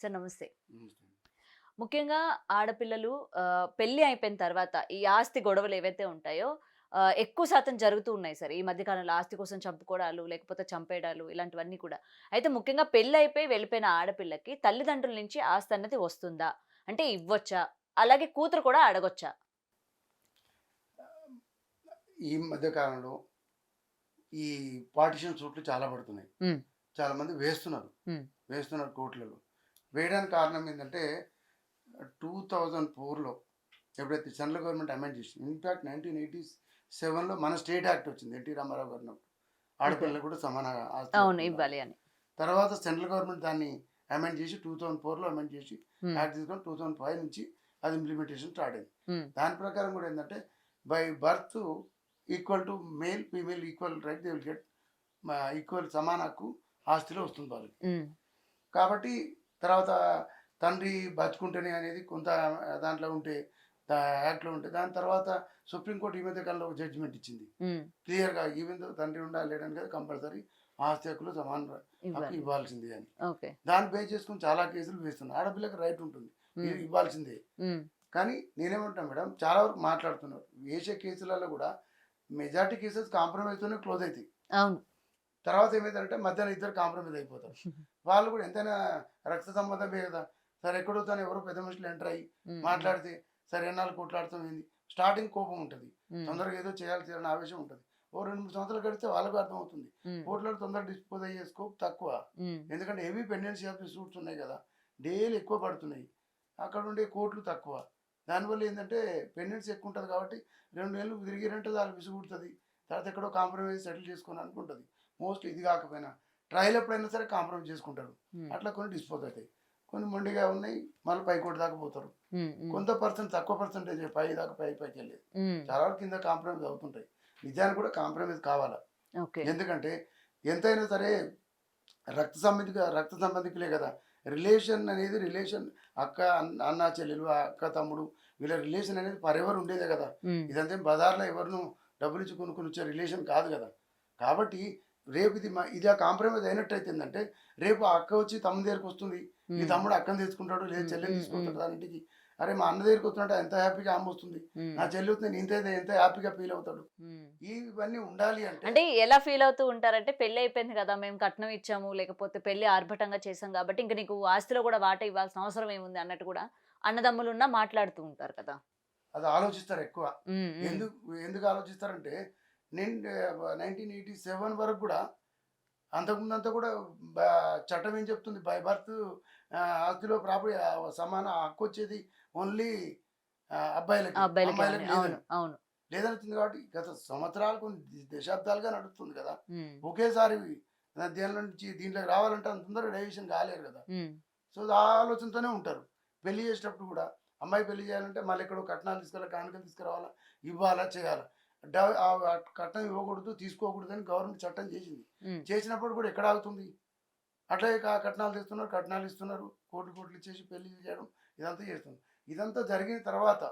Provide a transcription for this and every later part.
Sir నమస్తే. ముఖ్యంగా ఆడపిల్లలు పెళ్లి అయిపోయిన తర్వాత ఈ ఆస్తి గొడవలు ఏవైతే ఉంటాయో ఎక్కువ శాతం జరుగుతూ ఉన్నాయి సార్. ఈ మధ్య కాలంలో ఆస్తి కోసం చంపుకోవడాలు, లేకపోతే చంపేయడాలు ఇలాంటివన్నీ కూడా. అయితే ముఖ్యంగా పెళ్లి అయిపోయి వెళ్ళిపోయిన ఆడపిల్లకి తల్లిదండ్రుల నుంచి ఆస్తి అన్నది వస్తుందా? అంటే ఇవ్వొచ్చా? అలాగే కూతురు కూడా అడగొచ్చా? ఈ మధ్య కాలంలో ఈ పార్టిషన్ సూట్లు చాలా పడుతున్నాయి. హ్మ్. చాలా మంది వేస్తున్నారు. హ్మ్. వేస్తున్నారు కోర్టులలో. వేయడానికి కారణం ఏంటంటే 2004లో ఎప్పుడైతే సెంట్రల్ గవర్నమెంట్ అమెండ్ చేసింది. ఇన్‌ఫాక్ట్ 1987లో మన స్టేట్ యాక్ట్ వచ్చింది. ఎన్టీ రామారావు గారు ఉన్నప్పుడు. ఓకే. ఆడపిల్లలకు కూడా సమాన ఆస్తి అవును. హక్కు ఉండాలి. ఇవ్వాలి అని. తర్వాత సెంట్రల్ గవర్నమెంట్ దాన్ని అమెండ్ చేసి 2004లో అమెండ్ చేసి హ్మ్. యాక్ట్ తీసుకొని 2005 నుంచి అది ఇంప్లిమెంటేషన్ స్టార్ట్ అయింది. హ్మ్. దాని ప్రకారం కూడా ఏంటంటే by birth equal to male, female equal right they will get equal సమాన హక్కు ఆస్తిలో వస్తుంది వాళ్ళకి. హ్మ్. కాబట్టి తర్వాత తండ్రి బతుకుంటేనే అనేది కొంత దాంట్లో ఉంటే యాక్ట్లో ఉంటే దాని తర్వాత సుప్రీంకోర్టు ఈ మధ్య కాలంలో జడ్జిమెంట్ ఇచ్చింది హ్మ్. క్లియర్గా ఈవెన్ దో తండ్రి ఉండాలి లేడని కదా కంపల్సరీ ఆస్తి హక్కులు సమాన హక్కు ఇవ్వాలి. ఇవ్వాల్సిందే అని. ఓకే. దాన్ని బేస్ చేసుకుని చాలా కేసులు వేస్తున్నారు. ఆడపిల్లకి రైట్ ఉంటుంది, ఇది హ్మ్. ఇవ్వాల్సిందే. హ్మ్. కానీ నేనేమంటాను మేడం, చాలా వరకు మాట్లాడుతున్నారు వేసే కేసులలో కూడా మెజార్టీ కేసెస్ కాంప్రమైజ్తోనే క్లోజ్ అవుతాయి. అవును. తర్వాత ఏమైందంటే మధ్యాహ్నం ఇద్దరు కాంప్రమైజ్ అయిపోతారు. వాళ్ళు కూడా ఎంతైనా రక్త సంబంధమే కదా. సరే ఎక్కడో తను ఎవరో పెద్ద మనుషులు ఎంటర్ అయ్యి హ్మ్. హ్మ్. మాట్లాడితే సరే ఎన్నాళ్ళు కొట్లాడుతాం ఏంది, స్టార్టింగ్ కోపం ఉంటుంది, హ్మ్. తొందరగా ఏదో చేయాల్సిన ఆవేశం ఉంటుంది. ఓ 2-3 సంవత్సరాలు గడిస్తే వాళ్ళకు అర్థమవుతుంది హ్మ్. కోర్టులో తొందరగా డిస్పోజ్ అయ్యే స్కోప్ తక్కువ. హ్మ్. ఎందుకంటే heavy pendency of the suits ఉన్నాయి కదా, డైలీ ఎక్కువ పడుతున్నాయి, అక్కడ ఉండే కోర్టులు తక్కువ. దానివల్ల ఏంటంటే పెండెన్సీ ఎక్కువ ఉంటుంది కాబట్టి 2 నెలలు తిరిగిరంటే వాళ్ళు విసుగుడుతుంది. తర్వాత ఎక్కడో కాంప్రమైజ్ సెటిల్ చేసుకొని అనుకుంటుంది. మోస్ట్లీ ఇది కాకపోయినా ట్రయల్ ఎప్పుడైనా సరే కాంప్రమైజ్ చేసుకుంటారు. హ్మ్. అట్లా కొన్ని డిస్పోజ్ అవుతాయి, కొన్ని మొండిగా ఉన్నాయి, మళ్ళీ పైకోటి దాకా పోతారు. హ్మ్. హ్మ్. కొంత పర్సెంట్ తక్కువ పర్సెంటేజ్ పై దాకా పైకి వెళ్ళేది. హ్మ్. చాలా వరకు కింద కాంప్రమైజ్ అవుతుంటాయి. నిజానికి కూడా కాంప్రమైజ్ కావాలా. ఓకే. ఎందుకంటే ఎంతైనా సరే రక్త సంబంధికులే కదా. రిలేషన్ అనేది రిలేషన్, అక్క అన్న చెల్లెలు, అక్క తమ్ముడు, వీళ్ళ రిలేషన్ అనేది ఫరెవర్ ఉండేదే కదా. హ్మ్. ఇదంతా బజార్లో ఎవరిను డబ్బులు ఇచ్చి కొనుక్కొని వచ్చే రిలేషన్ కాదు కదా. కాబట్టి రేపు ఇది ఆ కాంప్రమైజ్ అయినట్టయితే ఏంటంటే రేపు ఆ అక్క వచ్చి తమ్ముడి దగ్గరికి వస్తుంది, ఈ హ్మ్. తమ్ముడు అక్కని తెచ్చుకుంటాడు, లేదా హ్మ్. చెల్లెని హ్మ్. హ్మ్. తీసుకొస్తాడు దాని ఇంటికి. అరే మా అన్న దగ్గరికి వస్తున్నట్టు ఎంత హ్యాపీగా అమ్మ వస్తుంది, హ్మ్. నా చెల్లి వస్తుంది నేను ఎంత హ్యాపీగా ఫీల్ అవుతాడు. హ్మ్. ఇవన్నీ ఉండాలి అంటే అంటే ఎలా ఫీల్ అవుతూ ఉంటారంటే పెళ్లి అయిపోయింది కదా! మేము కట్నం ఇచ్చాము, లేకపోతే పెళ్లి ఆర్భటంగా చేసాం కాబట్టి ఇంక నీకు ఆస్తిలో కూడా వాటా ఇవ్వాల్సిన అవసరం ఏముంది అన్నట్టు కూడా అన్నదమ్ములున్నా మాట్లాడుతూ ఉంటారు కదా! అది ఆలోచిస్తారు ఎక్కువ. హ్మ్. హ్మ్. ఎందుకు ఆలోచిస్తారంటే నేను 1987 వరకు కూడా అంతకుముందంతా కూడా బ చట్టం ఏం చెప్తుంది, బై బర్త్ ఆస్తిలో ప్రాపర్టీ సమాన హక్కు వచ్చేది ఓన్లీ ఆ అబ్బాయిలకే, అబ్బాయిలకే అని. అమ్మాయిలకు అవును. లేదని. అవును. లేదని వచ్చింది కాబట్టి గత సంవత్సరాలు కొన్ని దశాబ్దాలుగా నడుస్తుంది కదా. హ్మ్. ఒకేసారి దీనిలో నుంచి దీంట్లోకి రావాలంటే అంత తొందరగా డైజెషన్ కాలేరు కదా. హ్మ్. సో ఆ ఆలోచనతోనే ఉంటారు. పెళ్లి చేసేటప్పుడు కూడా అమ్మాయి పెళ్లి చేయాలంటే మళ్ళీ ఎక్కడో కట్నాలు తీసుకురావాలా, కానుకలు తీసుకురావాలా, ఇవ్వాలా, చేయాలా. కట్నం ఇవ్వకూడదు, తీసుకోకూడదు అని గవర్నమెంట్ చట్టం చేసింది. హ్మ్. చేసినప్పుడు కూడా ఎక్కడ ఆగుతుంది? అట్లే కట్నాలు తెస్తున్నారు, కట్నాలు ఇస్తున్నారు, కోట్లు ఇచ్చేసి పెళ్లి చేయడం ఇదంతా చేస్తుంది. ఇదంతా జరిగిన తర్వాత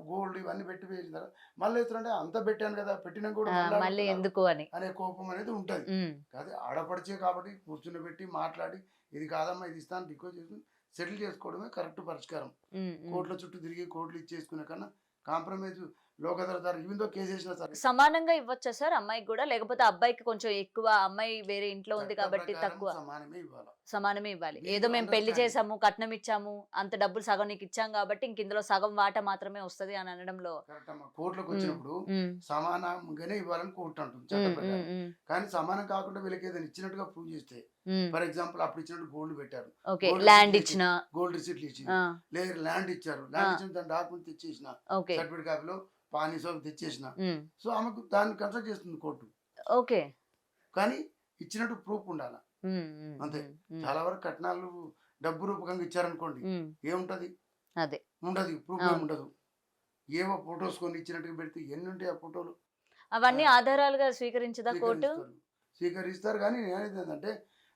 గోల్డ్ ఇవన్నీ పెట్టి వేసిన తర్వాత మళ్ళీ ఎత్తునంటే అంత పెట్టాను కదా, పెట్టినాక కూడా ఆ! మళ్ళీ మళ్ళీ అడుగుతున్నారు ఎందుకు అని. అనే కోపం అనేది ఉంటుంది. హ్మ్. కాదు ఆడపడిచే కాబట్టి కూర్చుని మాట్లాడి ఇది కాదమ్మా ఇది ఇస్తాను రిక్వెస్ట్ చేసుకుని సెటిల్ చేసుకోవడమే కరెక్ట్ పరిష్కారం. హ్మ్. హ్మ్. కోర్టుల చుట్టూ తిరిగి కోర్టులు ఇచ్చేసుకునే కన్నా కాంప్రమైజ్ లోకదళ ఈవెన్ దో కేసు వేసినా సరే సమానంగా ఇవ్వొచ్చా సార్ అమ్మాయికి గూడా? లేకపోతే అబ్బాయికి కొంచెం ఎక్కువ, అమ్మాయి వేరే ఇంట్లో ఉంది చట్ట కాబట్టి ప్రకారం తక్కువ? సమానమే ఇవ్వాలి. సమానమే ఇవ్వాలి. ఏదో వీళ్ళు మేము పెళ్లి అండర్స్టాండింగ్ చేసాము, కట్నం ఇచ్చాము, అంత డబ్బులు సగం నీకిచ్చాం గాబట్టి ఇంక ఇందులో సగం వాటా మాత్రమే వస్తది అని అనడంలో కరెక్ట్ అమ్మా. కోర్టులోకి హ్మ్. వచ్చినప్పుడు హ్మ్. సమానంగానే ఇవ్వాలని కోర్టు అంటుంది చట్ట హ్మ్. హ్మ్. ప్రకారం. హ్మ్. కానీ సమానం కాకుండా వీళ్ళకి ఏదైనా ఇచ్చినట్టుగా ప్రూవ్ చేస్తే, హ్మ్. ఫర్ ఎగ్జాంపుల్ అప్పుడు ఇచ్చినట్టు గోల్డ్ పెట్టారు, ఓకే. గోల్డ్ ల్యాండ్ రిసీట్లు ఇచ్చి ఇచ్చినా గోల్డ్ రిసీట్లు ఇచ్చి, ఆ! లేదు ల్యాండ్ ఇచ్చారు, ఆ! ల్యాండ్ ఇచ్చిన దాని డాక్యుమెంట్ తెచ్చేసిన, ఓకే. సర్టిఫికేట్ కాపీలో పానీ సోప్ తెచ్చేసిన, హ్మ్. సో ఆమెకు దాన్ని కన్సల్ట్ చేస్తుంది కోర్టు. ఓకే. కానీ ఇచ్చినట్టు ప్రూఫ్ ఉండాలి హ్మ్. హ్మ్. అంతే. హ్మ్. హ్మ్. చాలా వరకు కట్నాలు డబ్బు రూపకంగా ఇచ్చారనుకోండి, హ్మ్. ఏముంటది? అదే. ఉండదు, ప్రూఫ్ అవును. ఏముండదు. ఏవో ఫోటోస్ కొన్ని ఇచ్చినట్టుగా పెడితే ఎన్ని ఉంటాయి ఆ ఫోటోలు. ఆ, అవన్నీ ఆధారాలుగా స్వీకరించదా కోర్టు? స్వీకరిస్తారు. స్వీకరిస్తారు గానీ నేననేది ఏందంటే,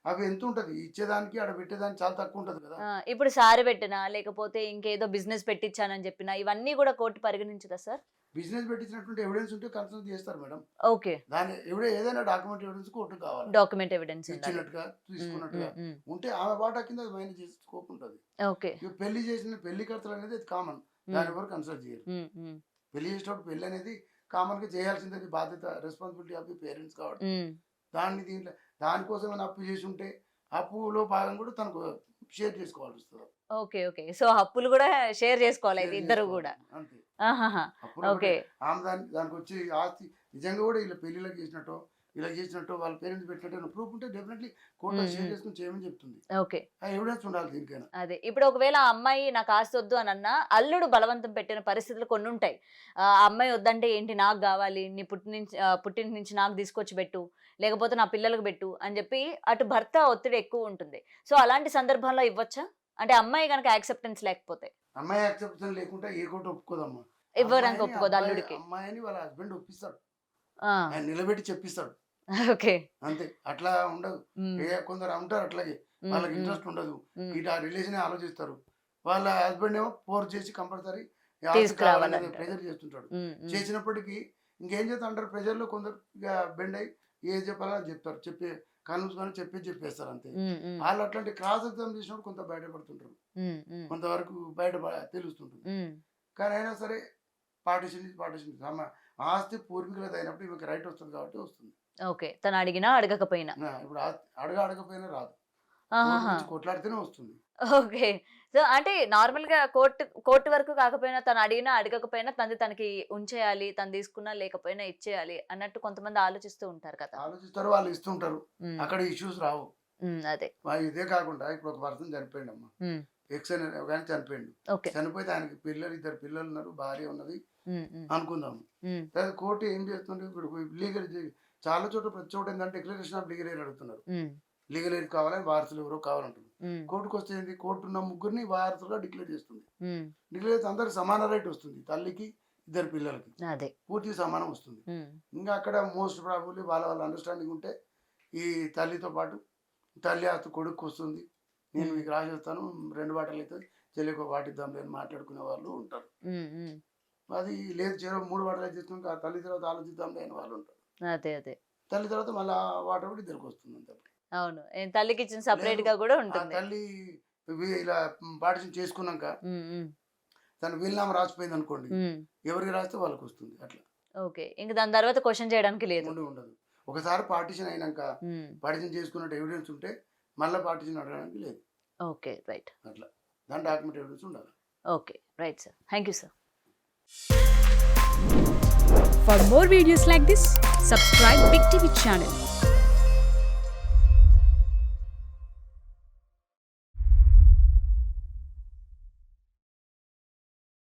అవి ఎంతుంటది? ఇచ్చేదానికి, ఆడ పెట్టేదానికి చాలా తక్కువుంటది కదా. ఆ! ఇప్పుడు సారీ పెట్టినా, లేకపోతే ఇంకేదో బిజినెస్ పెట్టిచ్చానని జెప్పినా, ఇవన్నీ గూడా కోర్టు పరిగణించదా సార్? బిజినెస్ పెట్టించినటువంటి ఎవిడెన్స్ ఉంటే కన్సల్ట్ చేస్తారు మేడం. ఓకే. దాని ఏదైనా డాక్యుమెంట్ ఎవిడెన్స్ కోర్టు కావాలి. డాక్యుమెంట్ ఎవిడెన్స్ ఉండాలి. ఇచ్చినట్టుగా తీసుకున్నట్టుగా ఉంటే ఆమె వాటా కింద అది మైనస్ చేసే స్కోప్ ఉంటుంది. ఓకే. ఇక పెళ్లి చేసిన పెళ్లి ఖర్చులు అనేది అది కామన్, దాని ఎవరు కన్సల్ట్ చేయరు. పెళ్లి చేసేటప్పుడు పెళ్లి అనేది కామన్ గా చేయాల్సింది, అది బాధ్యత, రెస్పాన్సిబిలిటీ ఆఫ్ ది పేరెంట్స్ కాబట్టి దీంట్లో దానికోసం ఏమైనా అప్పు చేసి ఉంటే అప్పులో భాగం కూడా తనకు షేర్ చేసుకోవాల్సి వస్తుంది. ఓకే. ఓకే. సో అప్పులు కూడా షేర్ చేసుకోవాలి అయితే ఇద్దరు కూడా. అంతే. ఆహాహా. అప్పుడు ఓకే. ఆమె దానికి వచ్చి ఆస్తి నిజంగా కూడా ఇలా పెళ్లిళ్ళకి చేసినట్టు ఇలా చేసినట్టు వాళ్ళ పేరెంట్స్ పెట్టినట్టు ప్రూఫ్ ఉంటే డెఫినెట్లీ కోర్టు షేర్ చేసుకుని చేయమని చెప్తుంది. ఓకే. ఆ ఎవిడెన్స్ ఉండాలి దీనికైనా. అదే ఇప్పుడు ఒకవేళ ఆ అమ్మాయి నాకు ఆస్తి వద్దు అని అన్నా అల్లుడు బలవంతం పెట్టిన పరిస్థితులు కొన్ని ఉంటాయి. ఆ అమ్మాయి వద్దంటే ఏంటి నాకు కావాలి, నీ పుట్టింటి నుంచి నాకు తీసుకొచ్చి పెట్టు, లేకపోతే నా పిల్లలకు పెట్టు అని చెప్పి అటు భర్త ఒత్తిడి ఎక్కువ ఉంటుంది. సో అలాంటి సందర్భంలో ఇవ్వచ్చా? అంటే అమ్మాయి కనుక యాక్సెప్టెన్స్ లేకపోతే? అమ్మాయి యాక్సెప్టెన్స్ లేకుంటే ఏ కోర్టు ఒప్పుకోదమ్మా. ఇవ్వడానికి ఒప్పుకోదు అల్లుడికి. అమ్మాయిని వాళ్ళ హస్బెండ్ ఒప్పిస్తాడు, ఆ, ఆయన నిలబెట్టి చెప్పిస్తాడు. ఓకే. అంతే, అట్లా ఉండదు. కొందరు ఉంటారు అట్లాగే, వాళ్ళకి ఇంట్రెస్ట్ ఉండదు, ఇటు ఆ రిలేషన్ ఆలోచిస్తారు. వాళ్ళ హస్బెండ్ ఏమో ఫోర్స్ చేసి కంపల్సరీ ప్రెజర్ చేస్తుంటాడు. చేసినప్పటికీ ఇంకేం చేస్తా అంటారు, ప్రెజర్ లో కొందరు బెండ్ అయ్యి ఏది చెప్పాలని చెప్తారు, కన్విన్స్ కానీ చెప్పేస్తారు అంతే. వాళ్ళు అట్లాంటి క్రాస్ ఎగ్జామ్ చేసినప్పుడు కొంత బయటపడుతుంటారు, కొంతవరకు తెలుస్తుంటుంది. కానీ అయినా సరే పార్టీషన్ ఆస్తి పూర్వీకులది అయినప్పుడు ఈమెకి రైట్ వస్తుంది కాబట్టి వస్తుంది. ఓకే. తను అడిగినా అడగకపోయినా ఇప్పుడు అడగకపోయినా రాదు, కొట్లాడితేనే వస్తుంది. ఓకే. సో అంటే నార్మల్ గా కోర్టు వరకు కాకపోయినా తను అడిగినా అడగకపోయినా తనకి ఉంచేయాలి, తను తీసుకున్నా లేకపోయినా ఇచ్చేయాలి అన్నట్టు కొంతమంది ఆలోచిస్తూ ఉంటారు కదా. ఆలోచిస్తారు, వాళ్ళు ఇస్తుంటారు, అక్కడ ఇష్యూస్ రావు. అదే ఇదే కాకుండా ఇప్పుడు ఒక పర్సన్ చనిపోయింది అమ్మా, ఎక్స్ కానీ చనిపోయిండు. చనిపోతే ఆయనకి ఇద్దరు పిల్లలు ఉన్నారు, భార్య ఉన్నది అనుకుందాము. కోర్టు ఏం చేస్తుంది, ఇప్పుడు లీగల్ చాలా చోట్ల ప్రతి చోట ఏంటంటే డిక్లరేషన్ ఆఫ్ లీగల్ ఎయిర్ అడుగుతున్నారు. లీగల్ ఎయిర్ కావాలని వారసులు ఎవరో కావాలంటున్నారు. కోర్టుకు వస్తే ఏంటి, కోర్టు ఉన్న ముగ్గురిని వారసులుగా డిక్లేర్ చేస్తుంది. డిక్లేర్ చేస్తే అందరికి సమాన రైట్ వస్తుంది, తల్లికి ఇద్దరు పిల్లలకి పూర్తి సమానం వస్తుంది. ఇంకా అక్కడ మోస్ట్ ప్రాబబ్లీ వాళ్ళ అండర్స్టాండింగ్ ఉంటే ఈ తల్లితో పాటు తల్లి ఆస్తి కొడుకు వస్తుంది, నేను మీకు రాసేస్తాను, 2 వాటలు అయితే చెల్లికి వాటిద్దాం అని మాట్లాడుకునే వాళ్ళు ఉంటారు. అది లేదు 3 వాటలు చేసుకుని తల్లి తర్వాత ఆలోచిద్దాం లేని వాళ్ళు ఉంటారు. అదే తల్లి తర్వాత మళ్ళీ వాటర్ కూడా ఇద్దరికి వస్తుంది అంతే. అవును, తల్లికి ఇచ్చిన సెపరేట్ గా కూడా ఉంటుంది. తల్లి ఇలా పార్టిషన్ చేసుకున్నాక తన వీలునామా రాసిపోయింది అనుకోండి, ఎవరికి రాస్తే వాళ్ళకి వస్తుంది అట్లా. ఓకే. ఇంకా దాని తర్వాత క్వశ్చన్ చేయడానికి లేదు, ఉండదు. ఒకసారి పార్టిషన్ అయినాక పార్టిషన్ చేసుకున్నట్టు ఎవిడెన్స్ ఉంటే మళ్ళీ పార్టిషన్ అడగడానికి లేదు. Okay, right. అట్లా దాని డాక్యుమెంట్ ఎవిడెన్స్ ఉండాలి. Okay, right sir. Thank you sir. For more videos like this, subscribe Big TV channel.